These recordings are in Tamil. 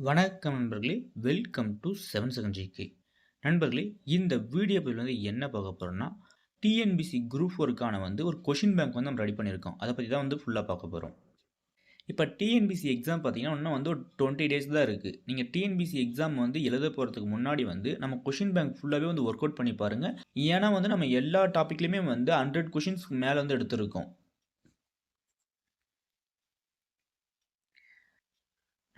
வணக்கம் நண்பர்களே, வெல்கம் டு 7 செகண்ட் ஜிகே. நண்பர்களே, இந்த வீடியோ பதிவில் வந்து என்ன பார்க்க போகிறோம்னா, டிஎன்பிசி குரூப் 4க்கான ஒரு கொஷின் பேங்க் நம்ம ரெடி பண்ணியிருக்கோம். அதை பற்றி தான் ஃபுல்லாக பார்க்க போகிறோம். இப்போ டிஎன்பிசி எக்ஸாம் பார்த்தீங்கன்னா இன்னும் ஒரு 20 டேஸ் தான் இருக்குது. நீங்கள் டிஎன்பிசி எக்ஸாம் எழுத போகிறதுக்கு முன்னாடி நம்ம கொஷின் பேங்க் ஃபுல்லாகவே ஒர்க் அவுட் பண்ணி பாருங்கள். ஏன்னா நம்ம எல்லா டாப்பிக்லையுமே 100 கொஷின்ஸ்க்கு மேலே எடுத்திருக்கோம்.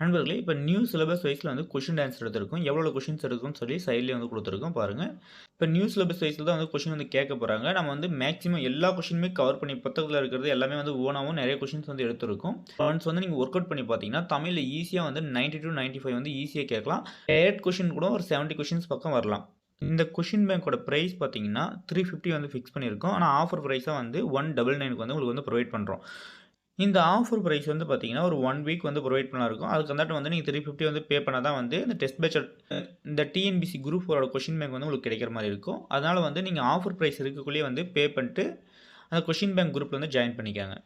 நண்பர்களே, இப்போ நியூ சிலபஸ் வைஸில் கொஷின் ஆன்சர் எடுத்திருக்கோம். எவ்வளோ கொஷின்ஸ் எடுக்கும்னு சொல்லி சைட்லேயே கொடுத்துருக்கோம் பாருங்கள். இப்போ நியூ சிலபஸ் வைஸில் தான் கொஷின் கேட்க போகிறாங்க. நம்ம மேக்ஸிமம் எல்லா கொஷினுமே கவர் பண்ணி புத்தகத்தில் இருக்கிறது எல்லாமே ஓனாகவும் நிறைய கொஷின்ஸ் எடுத்திருக்கோம். ஒன்ஸ் நீங்கள் ஒர்க் அவுட் பண்ணி பார்த்தீங்கன்னா தமிழில் ஈஸியாக 90 to 95 ஈஸியாக கேட்கலாம். டேட் கொஷின் கூட ஒரு 70 கொஷின்ஸ் பக்கம் வரலாம். இந்த கொஷின் பேங்கோட ப்ரைஸ் பார்த்தீங்கன்னா 350 ஃபிக்ஸ் பண்ணியிருக்கோம். ஆனால் ஆஃபர் ப்ரைஸாக 199க்கு உங்களுக்கு ப்ரொவைட் பண்ணுறோம். இந்த ஆஃபர் ப்ரைஸ் பார்த்தீங்கன்னா ஒரு 1 வீக் ப்ரொவைட் பண்ணா இருக்கும். அதுக்கு அந்தாட்டு நீங்கள் 350 பே பண்ணால் தான் இந்த டெஸ்ட் பேட்ச் இந்த டிஎன்பிசி குரூப் 4ஓட கொஷின் பேங்க் உங்களுக்கு கிடைக்கிற மாதிரி இருக்கும். அதனால் நீங்கள் ஆஃபர் ப்ரைஸ் இருக்கக்குள்ளேயே பே பண்ணிட்டு அந்த கொஷின் பேங்க் குரூப்பில் ஜாயின் பண்ணிக்காங்க.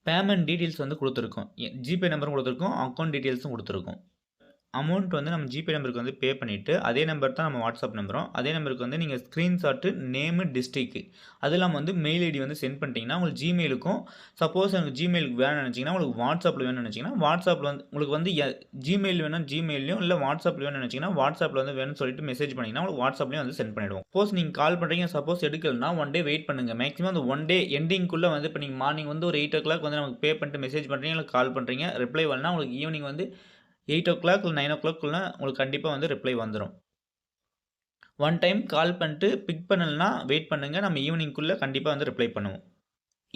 பேமெண்ட் டீட்டெயில்ஸ் கொடுத்துருக்கோம். ஜிபே நம்பரும் கொடுத்துருக்கோம், அக்கௌண்ட் டீட்டெயில்ஸும் கொடுத்துருக்கோம். அமௌண்ட் நம்ம ஜிபே நம்பருக்கு பே பண்ணிவிட்டு அதே நம்பர் தான் நம்ம வாட்ஸ்அப் நம்பரும். அதே நம்பருக்கு நீங்கள் ஸ்க்ரீன்ஷாட்டு நேமு டிஸ்ட்ரிக்கு அது இல்லாமல் மெயில் ஐடி சென்ட் பண்ணிட்டீங்கன்னா உங்களுக்கு ஜிமெயிலுக்கும் சப்போஸ் எனக்கு ஜிமெயிலுக்கு வேணும்னு நினச்சிங்கன்னா உங்களுக்கு வாட்ஸ்அப்பில் வேணும்னு நினச்சிங்கன்னா வாட்ஸ்அப்பில் உங்களுக்கு ஜிமெயில் வேணும் ஜிமெயிலையும் இல்லை வாட்ஸ்அப்பில் வேணும்னு நினச்சிங்கன்னா வாட்ஸ்அப்பில் வேணும்னு சொல்லிட்டு மெசேஜ் பண்ணிங்கன்னா உங்களுக்கு வாட்ஸ்அப்லேயும் சென்ட் பண்ணிவிடுவோம். சப்போஸ் நீங்கள் கால் பண்ணுறீங்க, சப்போஸ் எடுக்கலன்னா 1 டே வெயிட் பண்ணுங்கள். மேக்ஸிமம் அந்த 1 டே எண்டிங்குள்ளே இப்போ நீங்கள் மார்னிங் ஒரு 8 o'clock நமக்கு பே பண்ணிட்டு மெசேஜ் பண்ணுறீங்க இல்லை கால் பண்ணுறீங்க, ரிப்ளை வரலாம் உங்களுக்கு ஈவினிங் 8 o'clock இல்லை 9 o'clockக்குள்ள உங்களுக்கு கண்டிப்பாக ரிப்ளை வந்துடும். 1 டைம் கால் பண்ணிட்டு பிக் பண்ணலைன்னா வெயிட் பண்ணுங்கள், நம்ம ஈவினிங்குள்ளே கண்டிப்பாக ரிப்ளை பண்ணுவோம்.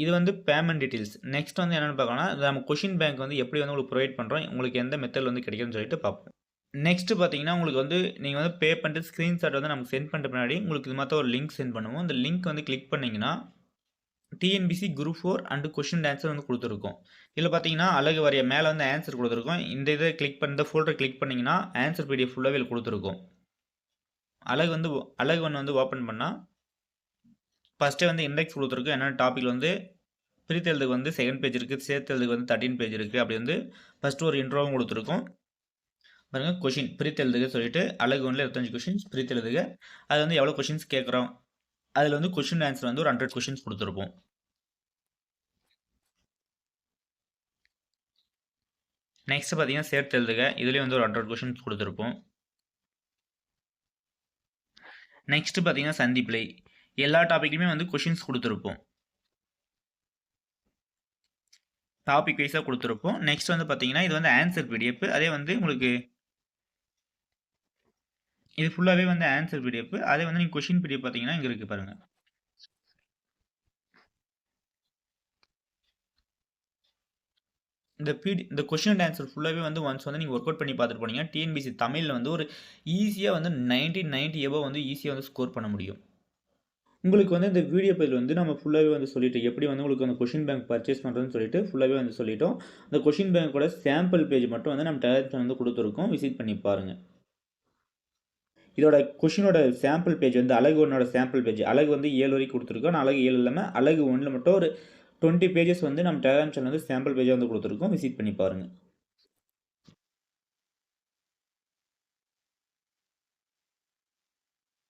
இது பேமெண்ட் டீட்டெயில்ஸ். நெக்ஸ்ட் என்னென்னு பார்க்கணும்னா நம்ம கொஷின் பேங்க் எப்படி உங்களுக்கு ப்ரொவைட் பண்ணுறோம், உங்களுக்கு எந்த மெத்தடில் கிடைக்கும்னு சொல்லிட்டு பார்ப்போம். நெக்ஸ்ட்டு பார்த்தீங்கன்னா உங்களுக்கு நீங்கள் பே பண்ணிட்டு ஸ்க்ரீன்ஷாட் நமக்கு சென்ட் பண்ணுற முன்னாடி உங்களுக்கு இது மாதிரி ஒரு லிங்க் சென்ட் பண்ணுவோம். அந்த லிங்க் கிளிக் பண்ணிங்கன்னா TNPSC group 4 and question answer கொடுத்துருக்கோம். இதில் பார்த்தீங்கன்னா அழகு வரைய மேலே ஆன்சர் கொடுத்துருக்கோம். இந்த இதை கிளிக் பண்ணி இந்த ஃபோல்டரை கிளிக் பண்ணிங்கன்னா ஆன்சர் பிடிஎஃப் ஃபுல்லாகவே கொடுத்துருக்கோம். அழகு ஒன்று ஓப்பன் பண்ணால் ஃபஸ்ட்டே இண்டெக்ஸ் கொடுத்துருக்கோம். என்னென்ன டாப்பிக்கில் பிரித்தெழுதுக்கு செகண்ட் பேஜ் இருக்குது, சேர்த்தெழுதுக்கு 13 பேஜ் இருக்குது. அப்படி ஃபஸ்ட்டு ஒரு இன்ட்ரோவும் கொடுத்துருக்கோம். பாருங்கள், கொஷின் பிரித்தெழுதுக சொல்லிட்டு அழகு 1ல் 25 கொஷின்ஸ் பிரித்தெழுதுக. அது எவ்வளோ கொஷின்ஸ் கேட்குறோம், அதில் கொஷின் ஆன்சர் ஒரு 100 கொஷின்ஸ் கொடுத்துருப்போம். நெக்ஸ்ட் பார்த்தீங்கன்னா சேர்த்து எழுதுக. இதுலேயும் ஒரு 100 கொஷின்ஸ் கொடுத்துருப்போம். நெக்ஸ்ட் பார்த்தீங்கன்னா சந்திப்பிழை. எல்லா டாப்பிக்குமே கொஷின்ஸ் கொடுத்துருப்போம். டாபிக் வைஸாக கொடுத்துருப்போம். நெக்ஸ்ட் பார்த்தீங்கன்னா இது ஆன்சர் பிடிஎஃப். அதே உங்களுக்கு இது ஃபுல்லாகவே ஆன்சர் பிடிஎஃப். அதே நீங்கள் கொஷின் பிடிஎஃப் பார்த்தீங்கன்னா இங்கே இருக்குது பாருங்கள். இந்த கொஷின் அண்ட் ஆன்சர் ஃபுல்லாகவே ஒன்ஸ் நீங்கள் ஒர்க் அவுட் பண்ணி பார்த்துட்டு போனீங்கன்னா டிஎன்பிசி தமிழில் ஒரு ஈஸியாக 90 எபோவ் ஈஸியாக ஸ்கோர் பண்ண முடியும். உங்களுக்கு இந்த வீடியோ பதில் நம்ம ஃபுல்லாகவே சொல்லிவிட்டு எப்படி உங்களுக்கு அந்த கொஷின் பேங்க் பர்ச்சேஸ் பண்ணுறதுன்னு சொல்லிட்டு ஃபுல்லாகவே சொல்லிட்டோம். அந்த கொஷின் பேங்கோட சாம்பிள் பேஜ் மட்டும் நம்ம டெலிகிராம் கொடுத்துருக்கோம், விசிட் பண்ணி பாருங்கள். இதோட கொஷினோட சாம்பிள் பேஜ் அழகு 1ஓட சாம்பிள் பேஜ். அழகு 7 வரைக்கும் கொடுத்துருக்கோம். ஆனால் அழகு 7 இல்லாமல் அழகு 1ல் மட்டும் ஒரு 20 பேஜஸ் நம்ம டெலிகிராம் சேனல் சாம்பிள் பேஜாக கொடுத்துருக்கோம், விசிட் பண்ணி பாருங்கள்.